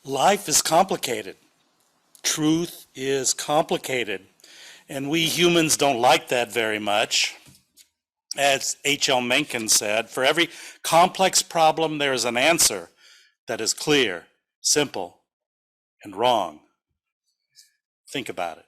Life is complicated. Truth is complicated. And we humans don't like that very much. As H.L. Mencken said, for every complex problem, there is an answer that is clear, simple, and wrong. Think about it.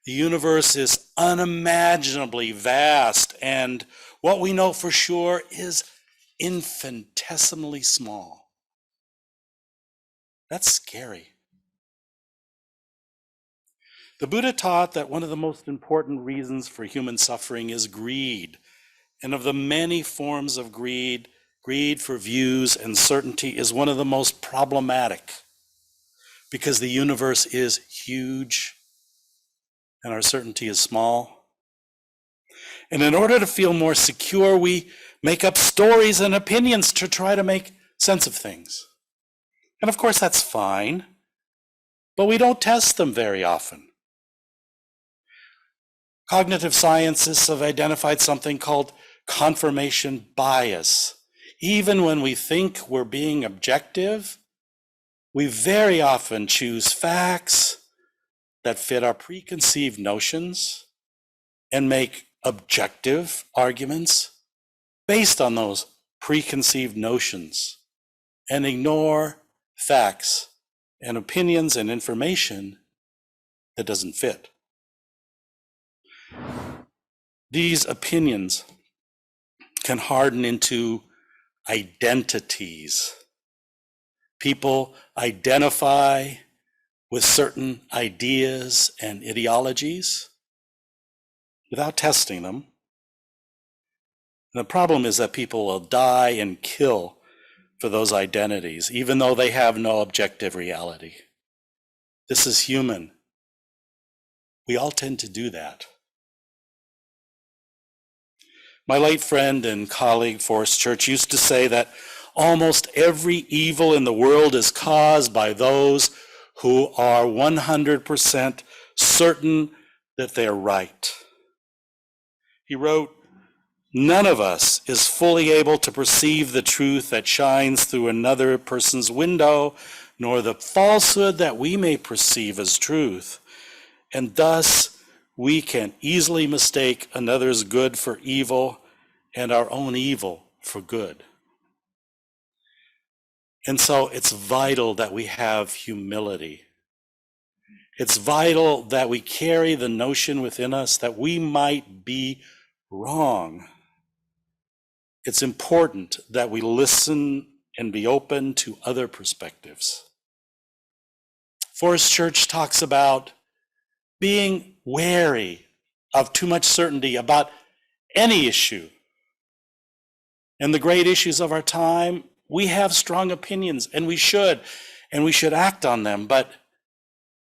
The universe is unimaginably vast, and what we know for sure is infinitesimally small. That's scary. The Buddha taught that one of the most important reasons for human suffering is greed. And of the many forms of greed, greed for views and certainty is one of the most problematic because the universe is huge and our certainty is small. And in order to feel more secure, we make up stories and opinions to try to make sense of things. And of course, that's fine, but we don't test them very often. Cognitive scientists have identified something called confirmation bias. Even when we think we're being objective, we very often choose facts that fit our preconceived notions and make objective arguments based on those preconceived notions and ignore facts and opinions and information that doesn't fit. These opinions can harden into identities. People identify with certain ideas and ideologies without testing them. And the problem is that people will die and kill for those identities, even though they have no objective reality. This is human. We all tend to do that. My late friend and colleague, Forrest Church, used to say that almost every evil in the world is caused by those who are 100% certain that they're right. He wrote, "None of us is fully able to perceive the truth that shines through another person's window, nor the falsehood that we may perceive as truth. And thus, we can easily mistake another's good for evil and our own evil for good." And so it's vital that we have humility. It's vital that we carry the notion within us that we might be wrong. It's important that we listen and be open to other perspectives. Forrest Church talks about being wary of too much certainty about any issue. And the great issues of our time, we have strong opinions, and we should act on them, but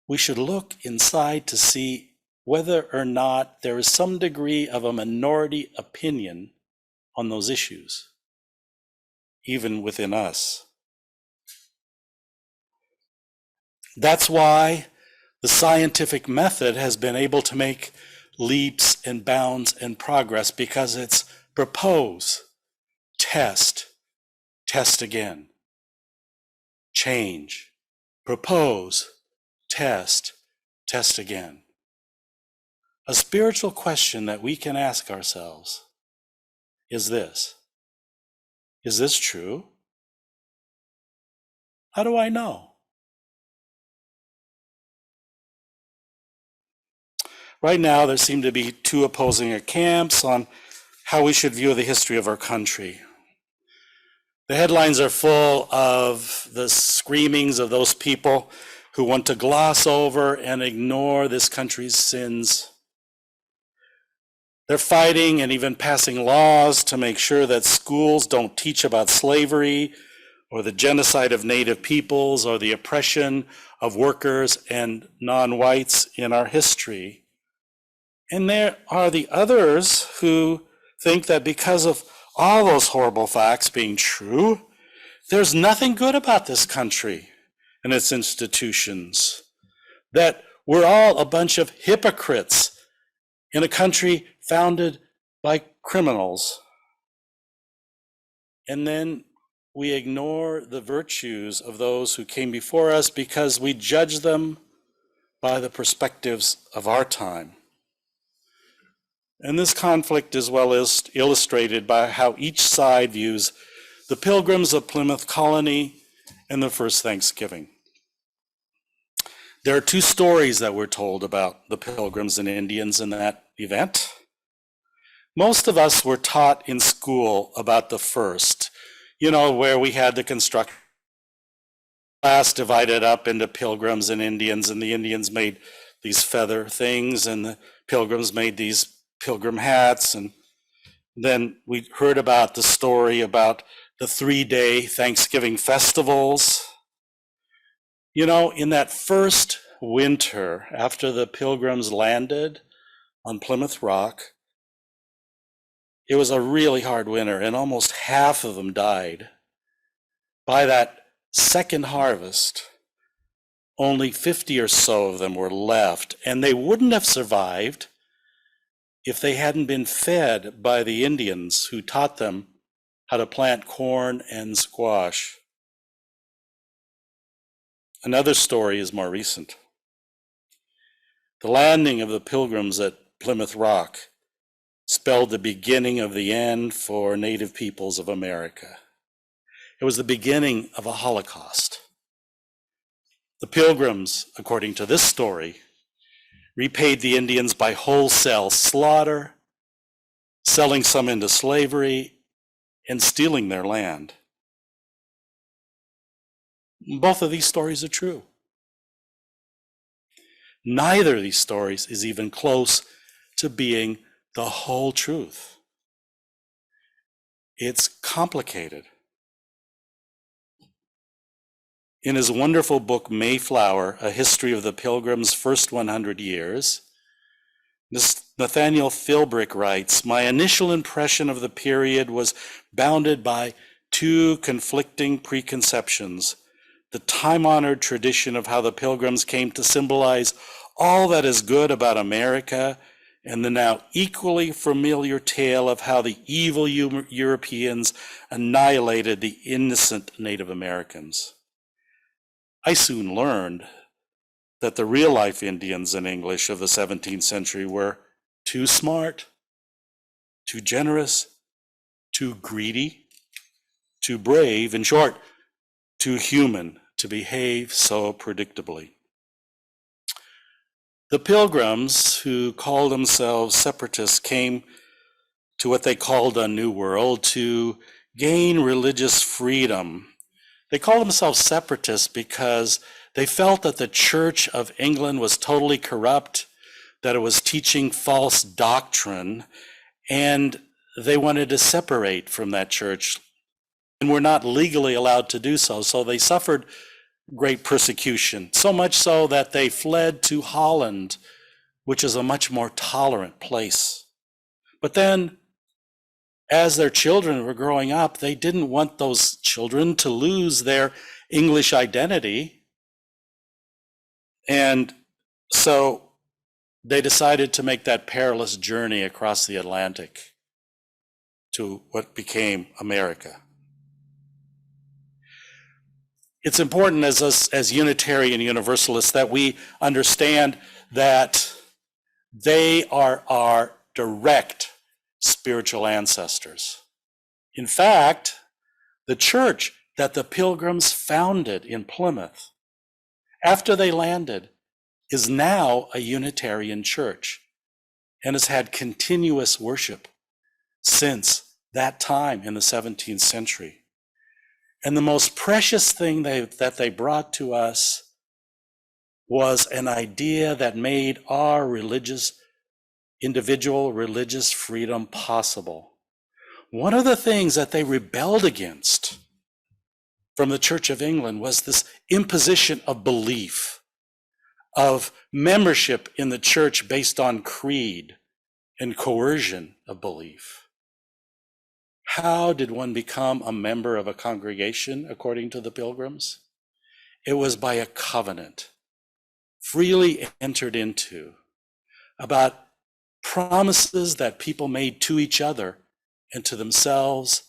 we should look inside to see whether or not there is some degree of a minority opinion on those issues, even within us. That's why the scientific method has been able to make leaps and bounds and progress, because it's propose, test, test again, change, propose, test, test again. A spiritual question that we can ask ourselves is this: is this true? How do I know? Right now, there seem to be two opposing camps on how we should view the history of our country. The headlines are full of the screamings of those people who want to gloss over and ignore this country's sins. They're fighting and even passing laws to make sure that schools don't teach about slavery or the genocide of Native peoples or the oppression of workers and non-whites in our history. And there are the others who think that because of all those horrible facts being true, there's nothing good about this country and its institutions, that we're all a bunch of hypocrites in a country founded by criminals. And then we ignore the virtues of those who came before us because we judge them by the perspectives of our time. And this conflict is well illustrated by how each side views the Pilgrims of Plymouth Colony and the first Thanksgiving. There are two stories that we're told about the Pilgrims and Indians in that event. Most of us were taught in school about the first, where we had the construction class divided up into Pilgrims and Indians, and the Indians made these feather things, and the Pilgrims made these pilgrim hats. And then we heard about the story about the 3-day Thanksgiving festivals. In that first winter after the Pilgrims landed on Plymouth Rock, it was a really hard winter, and almost half of them died. By that second harvest, only 50 or so of them were left, and they wouldn't have survived if they hadn't been fed by the Indians who taught them how to plant corn and squash. Another story is more recent. The landing of the Pilgrims at Plymouth Rock spelled the beginning of the end for Native peoples of America. It was the beginning of a Holocaust. The Pilgrims, according to this story, repaid the Indians by wholesale slaughter, selling some into slavery, and stealing their land. Both of these stories are true. Neither of these stories is even close to being the whole truth. It's complicated. In his wonderful book, Mayflower, A History of the Pilgrims' First 100 Years, Nathaniel Philbrick writes, "My initial impression of the period was bounded by two conflicting preconceptions: the time-honored tradition of how the Pilgrims came to symbolize all that is good about America, and the now equally familiar tale of how the evil Europeans annihilated the innocent Native Americans. I soon learned that the real-life Indians and English of the 17th century were too smart, too generous, too greedy, too brave, in short, too human to behave so predictably. The Pilgrims, who called themselves separatists, came to what they called a New World to gain religious freedom. They called themselves separatists because they felt that the Church of England was totally corrupt, that it was teaching false doctrine, and they wanted to separate from that church and were not legally allowed to do so. So they suffered great persecution, so much so that they fled to Holland, which is a much more tolerant place. But then, as their children were growing up, they didn't want those children to lose their English identity. And so they decided to make that perilous journey across the Atlantic to what became America. It's important as Unitarian Universalists that we understand that they are our direct spiritual ancestors. In fact, the church that the Pilgrims founded in Plymouth, after they landed, is now a Unitarian church and has had continuous worship since that time in the 17th century. And the most precious thing that they brought to us was an idea that made our individual religious freedom possible. One of the things that they rebelled against from the Church of England was this imposition of belief, of membership in the church based on creed and coercion of belief. How did one become a member of a congregation according to the Pilgrims? It was by a covenant, freely entered into, about promises that people made to each other and to themselves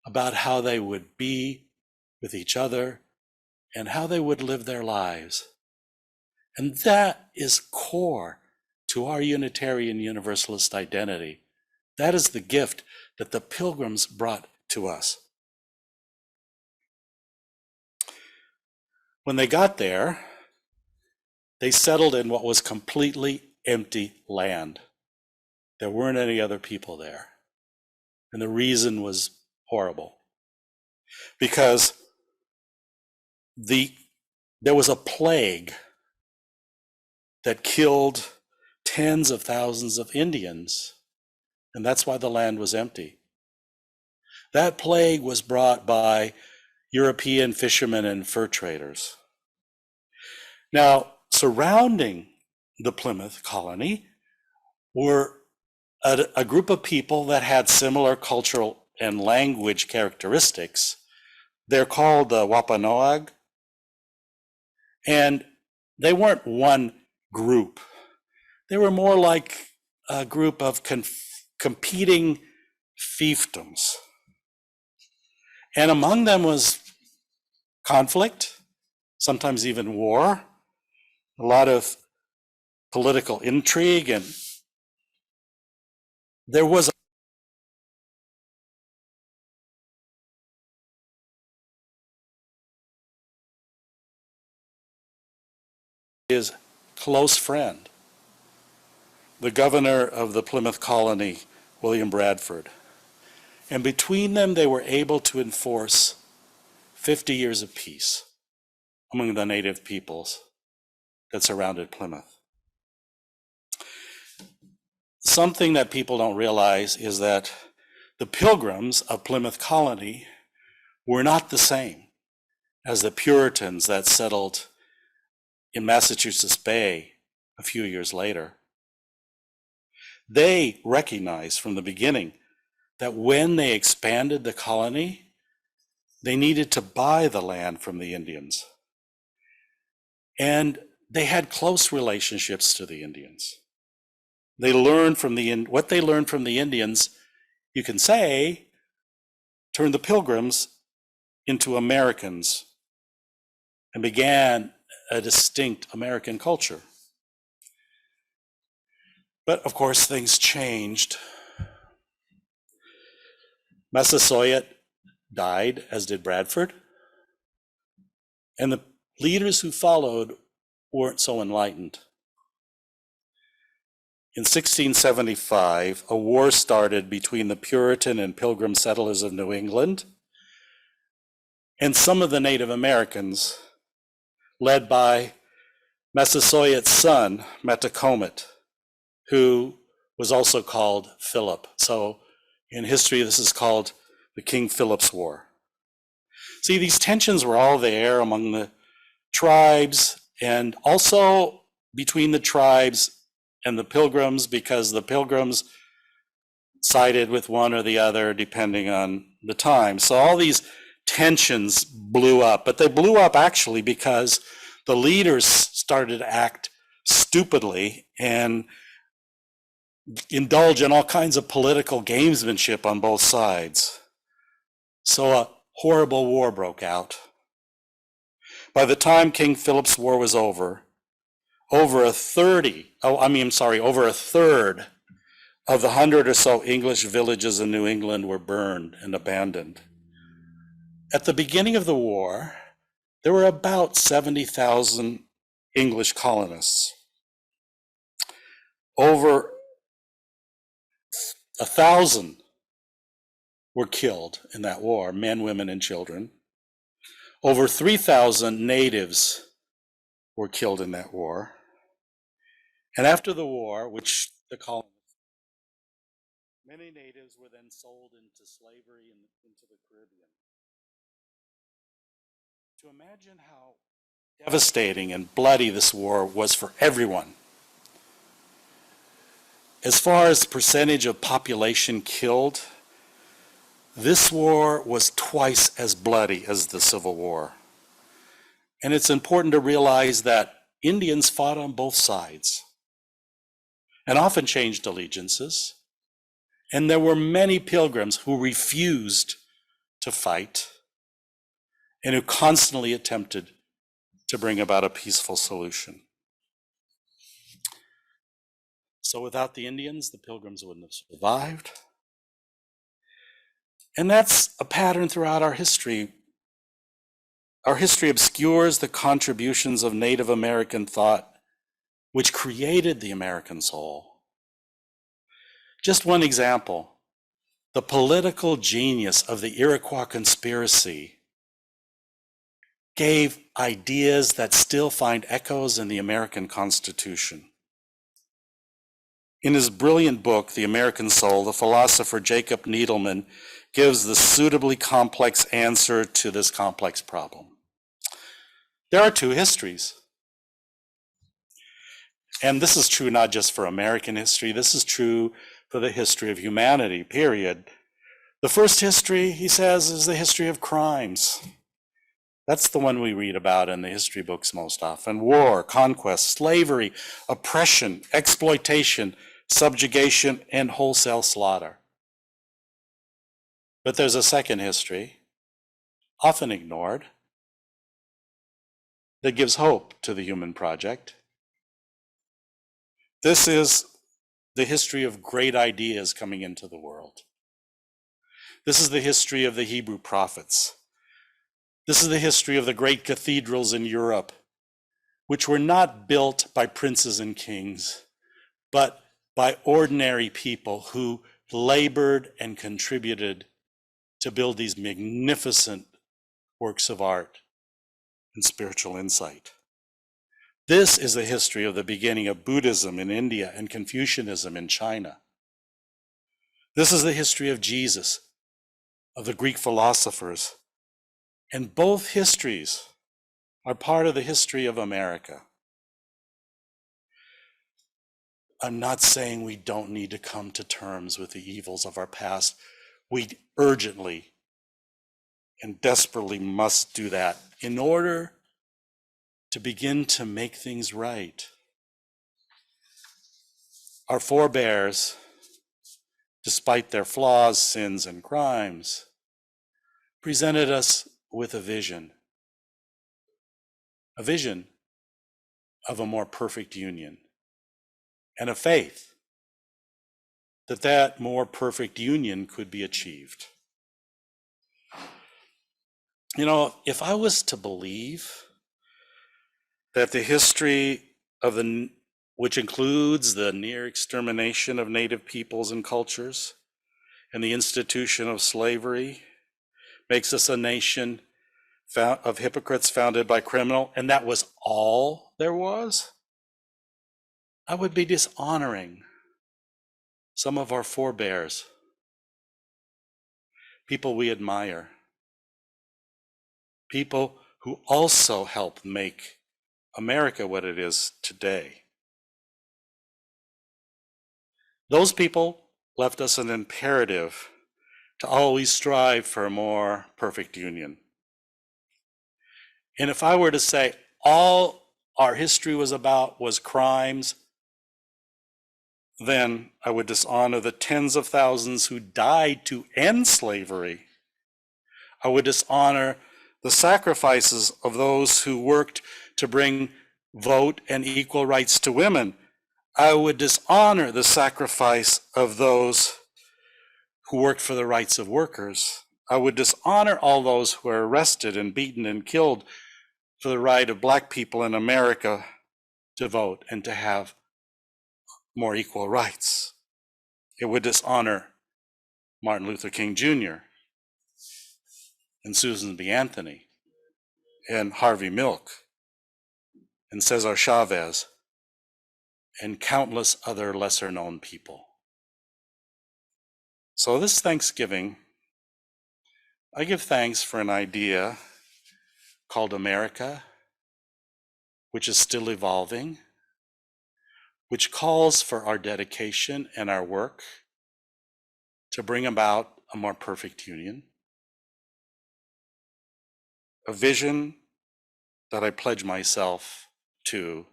about how they would be with each other and how they would live their lives. And that is core to our Unitarian Universalist identity. That is the gift that the Pilgrims brought to us. When they got there, they settled in what was completely empty land. There weren't any other people there. And the reason was horrible. Because there was a plague that killed tens of thousands of Indians, and that's why the land was empty. That plague was brought by European fishermen and fur traders. Now, surrounding the Plymouth colony were a group of people that had similar cultural and language characteristics. They're called the Wampanoag, and they weren't one group. They were more like a group of competing fiefdoms. And among them was conflict, sometimes even war, a lot of political intrigue, and there was his close friend, the governor of the Plymouth colony, William Bradford. And between them, they were able to enforce 50 years of peace among the native peoples that surrounded Plymouth. Something that people don't realize is that the Pilgrims of Plymouth colony were not the same as the Puritans that settled in Massachusetts Bay a few years later. They recognized from the beginning that when they expanded the colony, they needed to buy the land from the Indians. And they had close relationships to the Indians. They learned from what they learned from the Indians, you can say, turned the Pilgrims into Americans and began a distinct American culture. But of course, things changed. Massasoit died, as did Bradford, and the leaders who followed weren't so enlightened. In 1675, a war started between the Puritan and Pilgrim settlers of New England and some of the Native Americans, led by Massasoit's son, Metacomet, who was also called Philip. So in history, this is called the King Philip's War. See, these tensions were all there among the tribes and also between the tribes and the Pilgrims, because the Pilgrims sided with one or the other depending on the time. So all these tensions blew up, but they blew up actually because the leaders started to act stupidly and indulge in all kinds of political gamesmanship on both sides. So a horrible war broke out. By the time King Philip's War was over a third of the 100 or so English villages in New England were burned and abandoned. At the beginning of the war, there were about 70,000 English colonists. Over 1,000 were killed in that war, men, women, and children. Over 3,000 natives were killed in that war. And after the war, which the colonists, many natives were then sold into slavery into the Caribbean. To imagine how devastating and bloody this war was for everyone. As far as the percentage of population killed, this war was twice as bloody as the Civil War. And it's important to realize that Indians fought on both sides and often changed allegiances. And there were many Pilgrims who refused to fight and who constantly attempted to bring about a peaceful solution. So without the Indians, the Pilgrims wouldn't have survived. And that's a pattern throughout our history. Our history obscures the contributions of Native American thought, which created the American soul. Just one example, the political genius of the Iroquois conspiracy gave ideas that still find echoes in the American Constitution. In his brilliant book, The American Soul, the philosopher Jacob Needleman gives the suitably complex answer to this complex problem. There are two histories. And this is true not just for American history, this is true for the history of humanity, period. The first history, he says, is the history of crimes. That's the one we read about in the history books most often. War, conquest, slavery, oppression, exploitation, subjugation, and wholesale slaughter. But there's a second history, often ignored, that gives hope to the human project. This is the history of great ideas coming into the world. This is the history of the Hebrew prophets. This is the history of the great cathedrals in Europe, which were not built by princes and kings, but by ordinary people who labored and contributed to build these magnificent works of art and spiritual insight. This is the history of the beginning of Buddhism in India and Confucianism in China. This is the history of Jesus, of the Greek philosophers. And both histories are part of the history of America. I'm not saying we don't need to come to terms with the evils of our past. We urgently and desperately must do that in order to begin to make things right. Our forebears, despite their flaws, sins, and crimes, presented us with a vision of a more perfect union, and a faith that that more perfect union could be achieved. You know, if I was to believe that the history of which includes the near extermination of native peoples and cultures and the institution of slavery makes us a nation of hypocrites founded by criminal, and that was all there was, I would be dishonoring some of our forebears, people we admire, people who also helped make America what it is today. Those people left us an imperative to always strive for a more perfect union. And if I were to say all our history was about was crimes, then I would dishonor the tens of thousands who died to end slavery. I would dishonor the sacrifices of those who worked to bring vote and equal rights to women. I would dishonor the sacrifice of those who worked for the rights of workers. I would dishonor all those who were arrested and beaten and killed for the right of Black people in America to vote and to have more equal rights. It would dishonor Martin Luther King Jr. and Susan B. Anthony and Harvey Milk and Cesar Chavez and countless other lesser known people. So this Thanksgiving, I give thanks for an idea called America, which is still evolving, which calls for our dedication and our work to bring about a more perfect union. A vision that I pledge myself to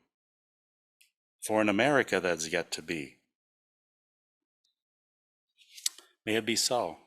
for an America that's yet to be. May it be so.